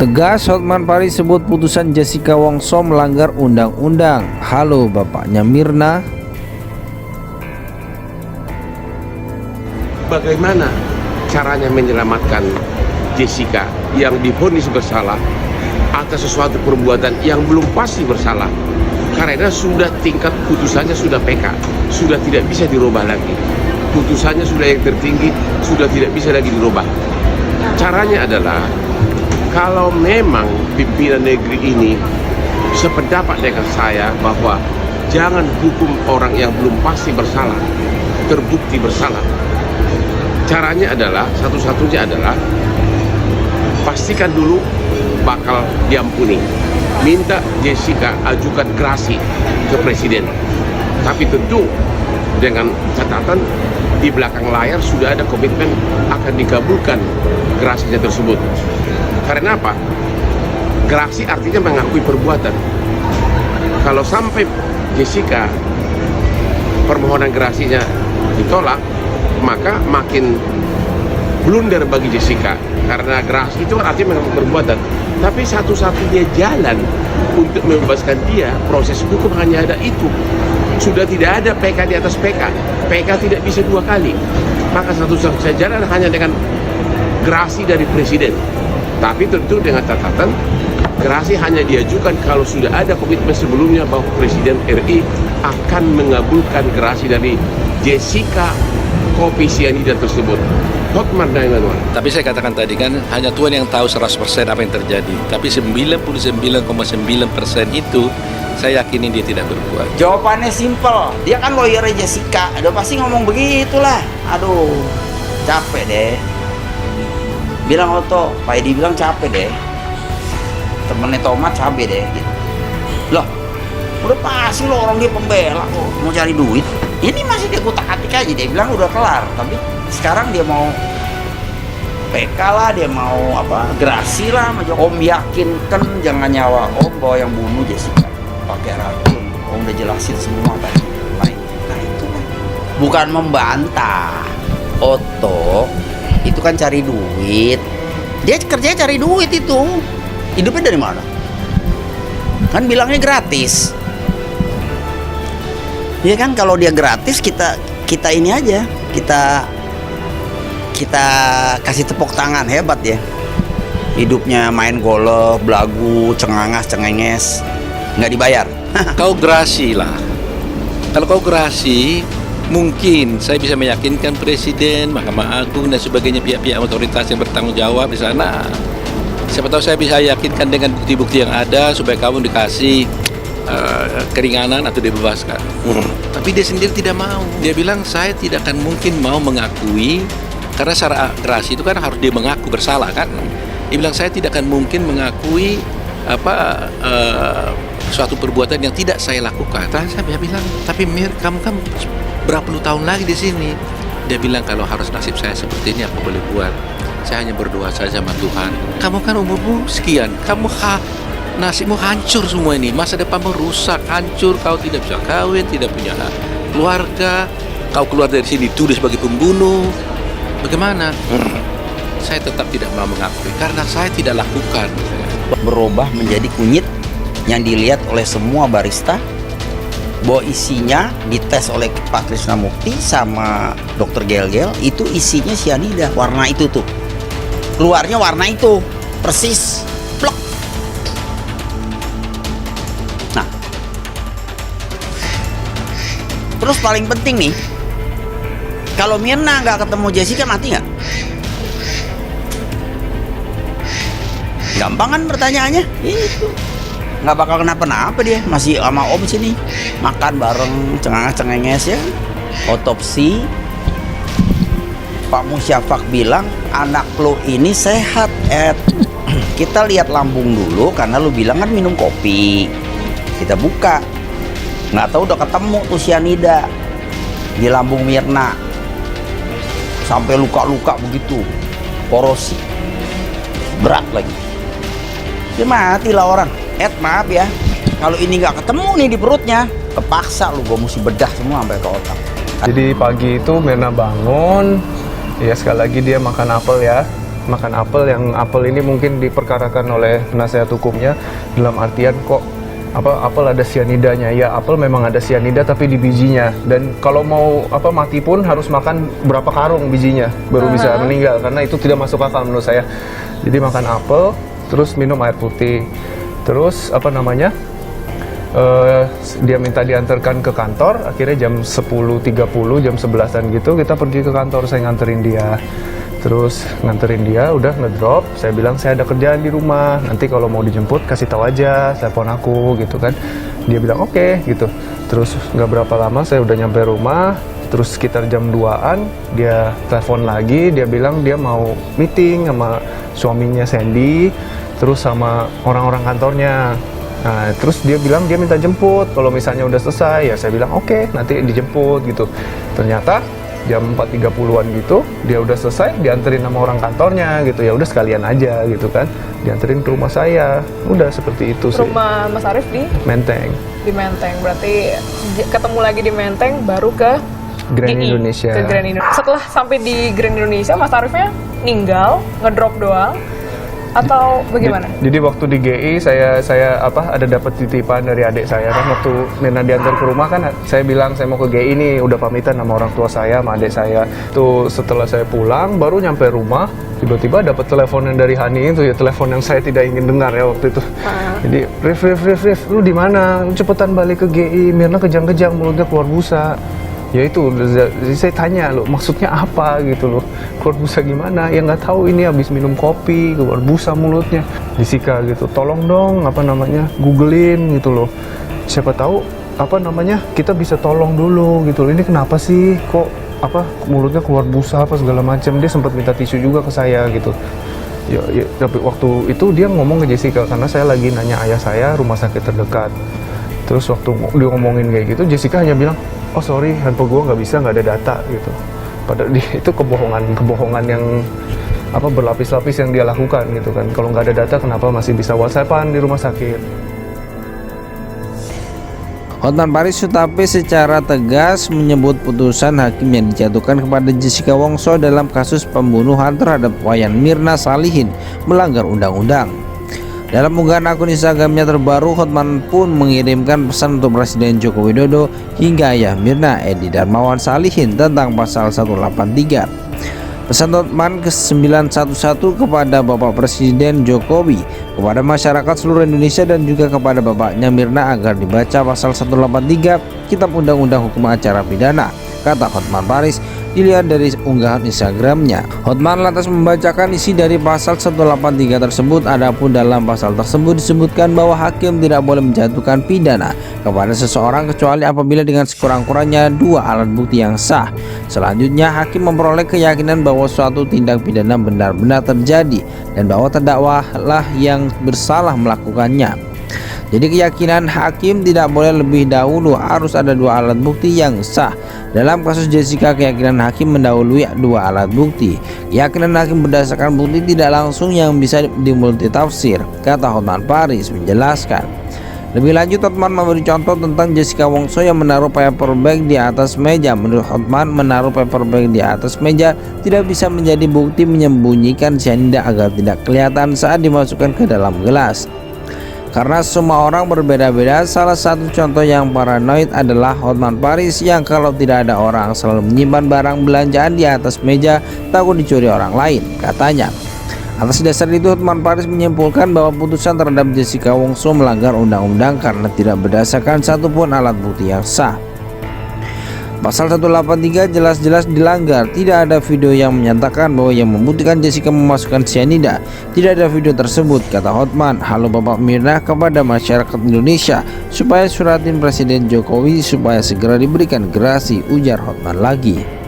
Tegas, Hotman Paris sebut putusan Jessica Wongso melanggar undang-undang. Halo bapaknya Mirna. Bagaimana caranya menyelamatkan Jessica yang divonis bersalah atas sesuatu perbuatan yang belum pasti bersalah? Karena sudah tingkat putusannya sudah PK, sudah tidak bisa dirubah lagi. Putusannya sudah yang tertinggi, sudah tidak bisa lagi dirubah. Caranya adalah, kalau memang pimpinan negeri ini sependapat dengan saya bahwa jangan hukum orang yang belum pasti bersalah, terbukti bersalah. Caranya adalah, satu-satunya adalah, pastikan dulu bakal diampuni. Minta Jessica ajukan gerasi ke Presiden. Tapi tentu dengan catatan di belakang layar sudah ada komitmen akan dikabulkan gerasinya tersebut. Karena apa? Gerasi artinya mengakui perbuatan. Kalau sampai Jessica permohonan gerasinya ditolak, maka makin blunder bagi Jessica, karena gerasi itu artinya mengakui perbuatan. Tapi satu-satunya jalan untuk membebaskan dia, proses hukum hanya ada itu. Sudah tidak ada PK di atas PK. PK tidak bisa dua kali. Maka satu-satunya jalan hanya dengan gerasi dari Presiden. Tapi tentu dengan catatan, gerasi hanya diajukan kalau sudah ada komitmen sebelumnya bahwa Presiden RI akan mengabulkan gerasi dari Jessica kopi sianida tersebut. Hotman dan lain-lain. Tapi saya katakan tadi kan, hanya Tuhan yang tahu 100% apa yang terjadi. Tapi 99,9% itu saya yakini dia tidak berbuat. Jawabannya simpel. Dia kan lawyernya Jessica. Udah pasti ngomong begitulah. Aduh, capek deh. Bilang Oto, Pak Edi bilang capek deh. Temennya Tomat cabe deh gitu. Loh, udah pasti lo orang dia pembela kok, mau cari duit. Ini masih dia kutak-atik aja, dia bilang udah kelar. Tapi sekarang dia mau PK lah, dia mau apa, gerasi lah. Om yakinkan jangan nyawa Om bahwa yang bunuh Jessica pakai racun. Om udah jelasin semua tadi. Nah itu kan bukan membantah. Oto itu kan cari duit. Dia kerjanya cari duit itu. Hidupnya dari mana? Kan bilangnya gratis. Ya kan, kalau dia gratis kita ini aja, kita kasih tepuk tangan, hebat ya. Hidupnya main golf, belagu, cengangas, cengenges, nggak dibayar. Kau gerasi lah. Kalau kau gerasi, mungkin saya bisa meyakinkan Presiden, Mahkamah Agung dan sebagainya, pihak-pihak otoritas yang bertanggung jawab di sana. Siapa tahu saya bisa yakinkan dengan bukti-bukti yang ada supaya kamu dikasih keringanan atau dibebaskan. Tapi dia sendiri tidak mau. Dia bilang saya tidak akan mungkin mau mengakui, karena secara gerasi itu kan harus dia mengaku bersalah kan. Dia bilang saya tidak akan mungkin mengakui suatu perbuatan yang tidak saya lakukan. Saya bilang, tapi Mir, kamu kan berapa puluh tahun lagi di sini. Dia bilang, kalau harus nasib saya seperti ini, apa boleh buat? Saya hanya berdoa saja sama Tuhan. Kamu kan umurmu sekian, nasibmu hancur semua ini, masa depanmu rusak, hancur, kau tidak bisa kawin, tidak punya keluarga, kau keluar dari sini dituduh sebagai pembunuh. Bagaimana? Saya tetap tidak mau mengakui karena saya tidak lakukan. Berubah menjadi kunyit yang dilihat oleh semua barista, bahwa isinya dites oleh Pak Krisnamukti sama Dokter Gel-Gel, itu isinya sianida, warna itu tuh, keluarnya warna itu persis. Plok. Nah, terus paling penting nih, kalau Mirna nggak ketemu Jessica, mati nggak? Gampang kan pertanyaannya? Itu nggak bakal kenapa-napa, dia masih sama Om sini makan bareng, cengenges ya. Otopsi, Pak Musyafak bilang anak lo ini sehat, Ed. Kita lihat lambung dulu, karena lo bilang kan minum kopi. Kita buka, nggak tahu udah ketemu tuh sianida di lambung Mirna, sampai luka-luka begitu, korosi berat lagi. Dia matilah orang. Ed, maaf ya, kalau ini nggak ketemu nih di perutnya, kepaksa lu, gue mesti bedah semua sampai ke otak. Jadi pagi itu Mirna bangun, ya sekali lagi dia makan apel ya, makan apel, yang apel ini mungkin diperkarakan oleh penasihat hukumnya dalam artian kok apel ada sianidanya. Ya, apel memang ada sianida tapi di bijinya, dan kalau mau mati pun harus makan berapa karung bijinya baru bisa meninggal, karena itu tidak masuk akal menurut saya. Jadi makan apel, terus minum air putih, terus dia minta diantarkan ke kantor. Akhirnya jam 10.30, jam 11-an gitu kita pergi ke kantor, saya nganterin dia. Terus nganterin dia, udah ngedrop, saya bilang saya ada kerjaan di rumah, nanti kalau mau dijemput kasih tahu aja, telepon aku gitu kan. Dia bilang oke gitu. Terus nggak berapa lama saya udah nyampe rumah, terus sekitar jam 2-an dia telepon lagi, dia bilang dia mau meeting sama suaminya Sandy, terus sama orang-orang kantornya. Nah, terus dia bilang dia minta jemput kalau misalnya udah selesai. Ya saya bilang oke, nanti dijemput gitu. Ternyata jam 4.30-an gitu dia udah selesai, dianterin sama orang kantornya gitu. Ya udah sekalian aja gitu kan, dianterin ke rumah saya. Udah seperti itu sih. Rumah Mas Arief di Menteng. Di Menteng, berarti ketemu lagi di Menteng baru ke Grand GI, Indonesia. ke Grand Indonesia. Setelah sampai di Grand Indonesia, Mas Ariefnya ninggal, ngedrop doang, atau bagaimana? Jadi waktu di GI saya ada dapat titipan dari adik saya kan, waktu Mirna diantar ke rumah kan saya bilang saya mau ke GI nih, udah pamitan sama orang tua saya sama adik saya. Tuh setelah saya pulang baru nyampe rumah, tiba-tiba dapat telepon yang dari Hani itu, ya telepon yang saya tidak ingin dengar ya waktu itu. Jadi Rif, lu di mana? Lu cepetan balik ke GI, Mirna kejang-kejang mulutnya keluar busa. Ya itu, jadi saya tanya lo maksudnya apa gitu loh, keluar busa gimana? Ya nggak tahu, ini habis minum kopi keluar busa mulutnya. Jessica gitu, tolong dong googlein gitu loh, siapa tahu kita bisa tolong dulu gitu loh. Ini kenapa sih kok mulutnya keluar busa segala macam. Dia sempat minta tisu juga ke saya gitu. Ya, tapi waktu itu dia ngomong ke Jessica karena saya lagi nanya ayah saya rumah sakit terdekat. Terus waktu dia ngomongin kayak gitu, Jessica hanya bilang, oh sorry, handphone gue nggak ada data gitu. Padahal itu kebohongan yang berlapis-lapis yang dia lakukan gitu kan. Kalau nggak ada data, kenapa masih bisa WhatsAppan di rumah sakit? Hotman Paris Hutapea secara tegas menyebut putusan hakim yang dijatuhkan kepada Jessica Wongso dalam kasus pembunuhan terhadap Wayan Mirna Salihin melanggar undang-undang. Dalam unggahan akun Instagramnya terbaru, Hotman pun mengirimkan pesan untuk Presiden Joko Widodo hingga ayah Mirna, Edi Darmawan Salihin tentang pasal 183. Pesan Hotman ke-911 kepada Bapak Presiden Jokowi, kepada masyarakat seluruh Indonesia dan juga kepada bapaknya Mirna agar dibaca pasal 183 Kitab Undang-Undang Hukum Acara Pidana, kata Hotman Paris. Dilihat dari unggahan Instagramnya, Hotman lantas membacakan isi dari pasal 183 tersebut. Adapun dalam pasal tersebut disebutkan bahwa hakim tidak boleh menjatuhkan pidana kepada seseorang kecuali apabila dengan sekurang-kurangnya 2 alat bukti yang sah. Selanjutnya, hakim memperoleh keyakinan bahwa suatu tindak pidana benar-benar terjadi dan bahwa terdakwalah yang bersalah melakukannya. Jadi keyakinan hakim tidak boleh lebih dahulu, harus ada 2 alat bukti yang sah. Dalam kasus Jessica, keyakinan hakim mendahului 2 alat bukti. Keyakinan hakim berdasarkan bukti tidak langsung yang bisa dimultitafsir, kata Hotman Paris menjelaskan. Lebih lanjut, Hotman memberi contoh tentang Jessica Wongso yang menaruh paper bag di atas meja. Menurut Hotman, menaruh paper bag di atas meja tidak bisa menjadi bukti menyembunyikan cyanida agar tidak kelihatan saat dimasukkan ke dalam gelas. Karena semua orang berbeda-beda, salah satu contoh yang paranoid adalah Hotman Paris yang kalau tidak ada orang selalu menyimpan barang belanjaan di atas meja takut dicuri orang lain, katanya. Atas dasar itu, Hotman Paris menyimpulkan bahwa putusan terhadap Jessica Wongso melanggar undang-undang karena tidak berdasarkan satupun alat bukti yang sah. Pasal 183 jelas-jelas dilanggar. Tidak ada video yang menyatakan bahwa yang membuktikan Jessica memasukkan cyanida. Tidak ada video tersebut, kata Hotman. Halo Bapak Mirna kepada masyarakat Indonesia supaya suratin Presiden Jokowi supaya segera diberikan gerasi, ujar Hotman lagi.